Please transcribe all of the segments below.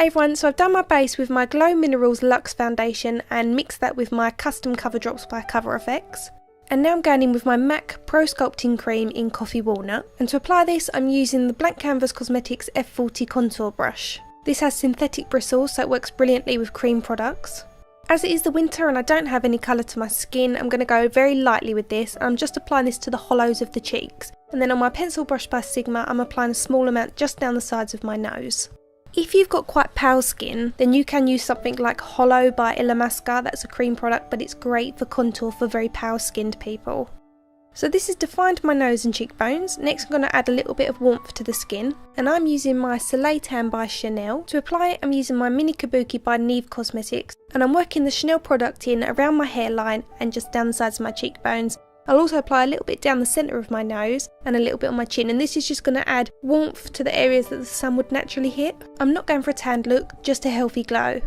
Hey everyone, so I've done my base with my Glow Minerals Luxe Foundation and mixed that with my custom cover drops by Cover FX. And now I'm going in with my MAC Pro Sculpting Cream in Coffee Walnut. And to apply this, I'm using the Blank Canvas Cosmetics F40 Contour Brush. This has synthetic bristles, so it works brilliantly with cream products. As it is the winter and I don't have any colour to my skin, I'm going to go very lightly with this. I'm just applying this to the hollows of the cheeks. And then on my pencil brush by Sigma, I'm applying a small amount just down the sides of my nose. If you've got quite pale skin, then you can use something like Hollow by Illamasqua. That's a cream product, but it's great for contour for very pale skinned people. So this has defined my nose and cheekbones. Next I'm going to add a little bit of warmth to the skin, and I'm using my Soleil Tan by Chanel. To apply it, I'm using my Mini Kabuki by Neve Cosmetics, and I'm working the Chanel product in around my hairline and just down the sides of my cheekbones. I'll also apply a little bit down the centre of my nose and a little bit on my chin, and this is just going to add warmth to the areas that the sun would naturally hit. I'm not going for a tanned look, just a healthy glow.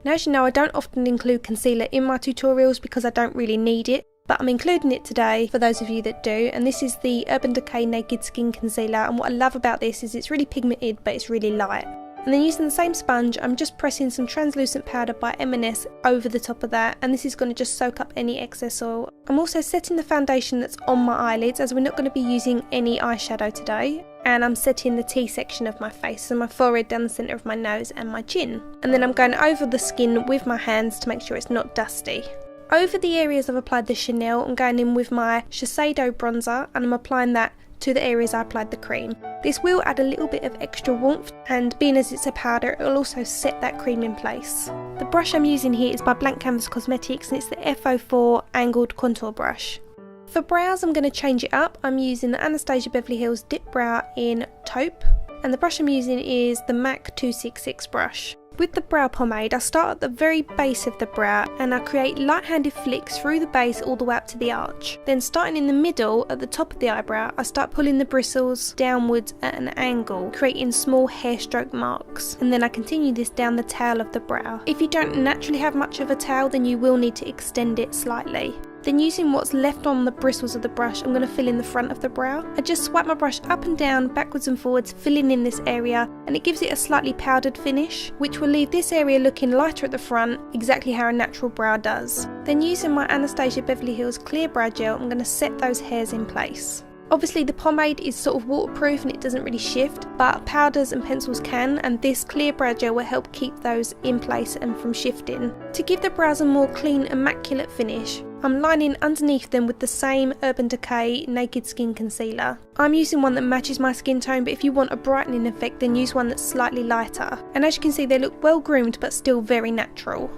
Now, as you know, I don't often include concealer in my tutorials because I don't really need it, but I'm including it today for those of you that do, and this is the Urban Decay Naked Skin Concealer, and what I love about this is it's really pigmented but it's really light. And then using the same sponge, I'm just pressing some translucent powder by M&S over the top of that, and this is going to just soak up any excess oil. I'm also setting the foundation that's on my eyelids, as we're not going to be using any eyeshadow today. And I'm setting the T section of my face, so my forehead, down the centre of my nose and my chin. And then I'm going over the skin with my hands to make sure it's not dusty. Over the areas I've applied the Chanel, I'm going in with my Shiseido bronzer, and I'm applying that to the areas I applied the cream. This will add a little bit of extra warmth, and being as it's a powder, it will also set that cream in place. The brush I'm using here is by Blank Canvas Cosmetics, and it's the F04 Angled Contour Brush. For brows, I'm going to change it up. I'm using the Anastasia Beverly Hills Dip Brow in Taupe, and the brush I'm using is the MAC 266 brush. With the brow pomade, I start at the very base of the brow and I create light-handed flicks through the base all the way up to the arch. Then starting in the middle at the top of the eyebrow, I start pulling the bristles downwards at an angle, creating small hair stroke marks. And then I continue this down the tail of the brow. If you don't naturally have much of a tail, then you will need to extend it slightly. Then using what's left on the bristles of the brush, I'm going to fill in the front of the brow. I just swipe my brush up and down, backwards and forwards, filling in this area, and it gives it a slightly powdered finish, which will leave this area looking lighter at the front, exactly how a natural brow does. Then using my Anastasia Beverly Hills Clear Brow Gel, I'm going to set those hairs in place. Obviously the pomade is sort of waterproof and it doesn't really shift, but powders and pencils can, and this clear brow gel will help keep those in place and from shifting. To give the brows a more clean, immaculate finish, I'm lining underneath them with the same Urban Decay Naked Skin Concealer. I'm using one that matches my skin tone, but if you want a brightening effect, then use one that's slightly lighter. And as you can see, they look well groomed but still very natural.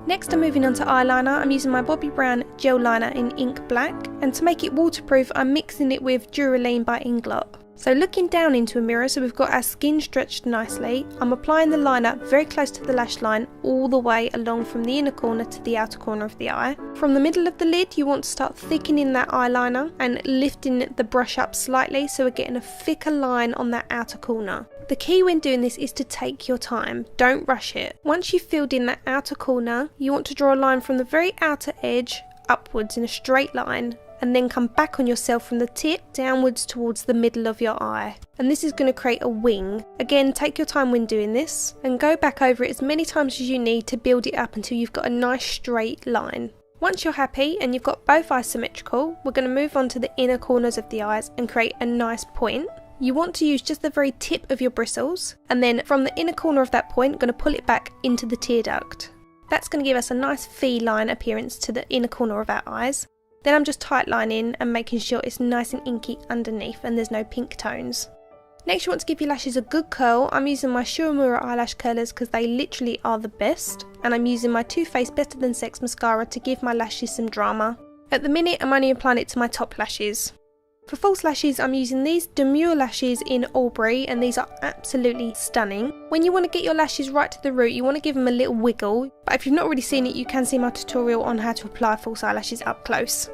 Next, I'm moving on to eyeliner. I'm using my Bobbi Brown gel liner in Ink Black, and to make it waterproof, I'm mixing it with Duraline by Inglot. So looking down into a mirror, so we've got our skin stretched nicely, I'm applying the liner very close to the lash line all the way along from the inner corner to the outer corner of the eye. From the middle of the lid, you want to start thickening that eyeliner and lifting the brush up slightly so we're getting a thicker line on that outer corner. The key when doing this is to take your time, don't rush it. Once you've filled in that outer corner, you want to draw a line from the very outer edge upwards in a straight line, and then come back on yourself from the tip downwards towards the middle of your eye. And this is going to create a wing. Again, take your time when doing this and go back over it as many times as you need to build it up until you've got a nice straight line. Once you're happy and you've got both eyes symmetrical, we're going to move on to the inner corners of the eyes and create a nice point. You want to use just the very tip of your bristles, and then from the inner corner of that point, going to pull it back into the tear duct. That's going to give us a nice V-line appearance to the inner corner of our eyes. Then I'm just tightlining and making sure it's nice and inky underneath and there's no pink tones. Next, you want to give your lashes a good curl. I'm using my Shuramura eyelash curlers because they literally are the best, and I'm using my Too Faced Better Than Sex mascara to give my lashes some drama. At the minute, I'm only applying it to my top lashes. For false lashes, I'm using these Demure lashes in Aubrey, and these are absolutely stunning. When you want to get your lashes right to the root, you want to give them a little wiggle, but if you've not already seen it, you can see my tutorial on how to apply false eyelashes up close.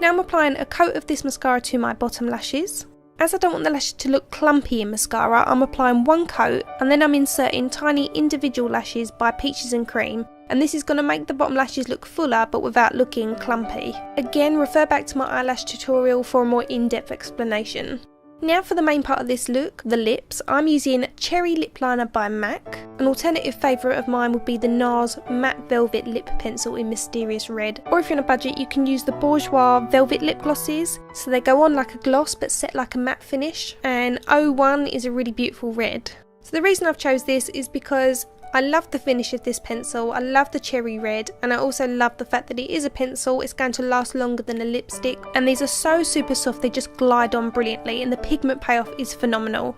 Now I'm applying a coat of this mascara to my bottom lashes. As I don't want the lashes to look clumpy in mascara, I'm applying one coat, and then I'm inserting tiny individual lashes by Peaches and Cream, and this is going to make the bottom lashes look fuller but without looking clumpy. Again, refer back to my eyelash tutorial for a more in-depth explanation. Now for the main part of this look, the lips. I'm using Cherry Lip Liner by MAC. An alternative favourite of mine would be the NARS Matte Velvet Lip Pencil in Mysterious Red. Or if you're on a budget, you can use the Bourjois Velvet Lip Glosses. So they go on like a gloss but set like a matte finish. And 01 is a really beautiful red. So the reason I've chose this is because I love the finish of this pencil, I love the cherry red, and I also love the fact that it is a pencil, it's going to last longer than a lipstick, and these are so super soft, they just glide on brilliantly, and the pigment payoff is phenomenal.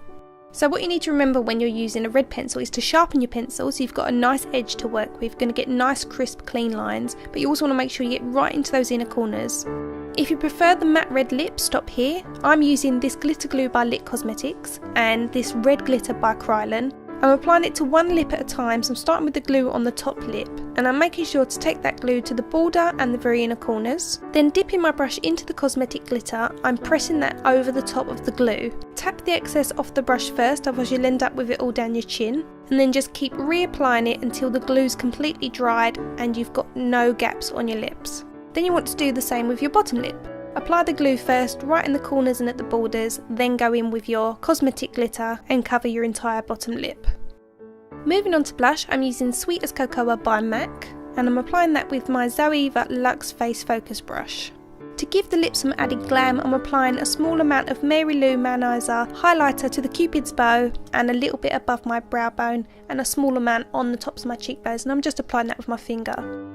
So what you need to remember when you're using a red pencil is to sharpen your pencil so you've got a nice edge to work with, you're going to get nice crisp clean lines, but you also want to make sure you get right into those inner corners. If you prefer the matte red lip, stop here. I'm using this glitter glue by Lit Cosmetics and this red glitter by Krylon. I'm applying it to one lip at a time, so I'm starting with the glue on the top lip, and I'm making sure to take that glue to the border and the very inner corners. Then dipping my brush into the cosmetic glitter, I'm pressing that over the top of the glue. Tap the excess off the brush first, otherwise you'll end up with it all down your chin, and then just keep reapplying it until the glue's completely dried and you've got no gaps on your lips. Then you want to do the same with your bottom lip. Apply the glue first right in the corners and at the borders, then go in with your cosmetic glitter and cover your entire bottom lip. Moving on to blush, I'm using Sweet as Cocoa by MAC, and I'm applying that with my Zoeva Luxe Face Focus brush. To give the lips some added glam, I'm applying a small amount of Mary Lou Manizer highlighter to the Cupid's bow and a little bit above my brow bone and a small amount on the tops of my cheekbones, and I'm just applying that with my finger.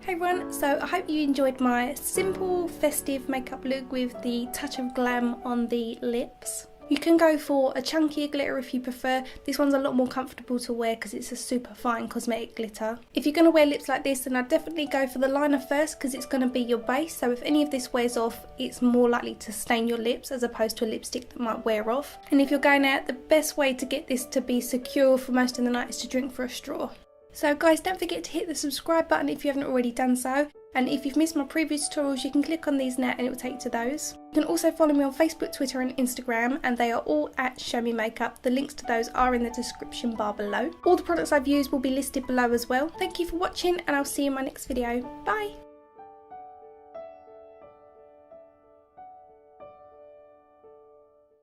Hey everyone, so I hope you enjoyed my simple festive makeup look with the touch of glam on the lips. You can go for a chunkier glitter if you prefer. This one's a lot more comfortable to wear because it's a super fine cosmetic glitter. If you're going to wear lips like this, then I'd definitely go for the liner first because it's going to be your base. So if any of this wears off, it's more likely to stain your lips as opposed to a lipstick that might wear off. And if you're going out, the best way to get this to be secure for most of the night is to drink for a straw. So guys, don't forget to hit the subscribe button if you haven't already done so, and if you've missed my previous tutorials you can click on these now and it will take you to those. You can also follow me on Facebook, Twitter and Instagram, and they are all at Show Me Makeup. The links to those are in the description bar below. All the products I've used will be listed below as well. Thank you for watching and I'll see you in my next video. Bye!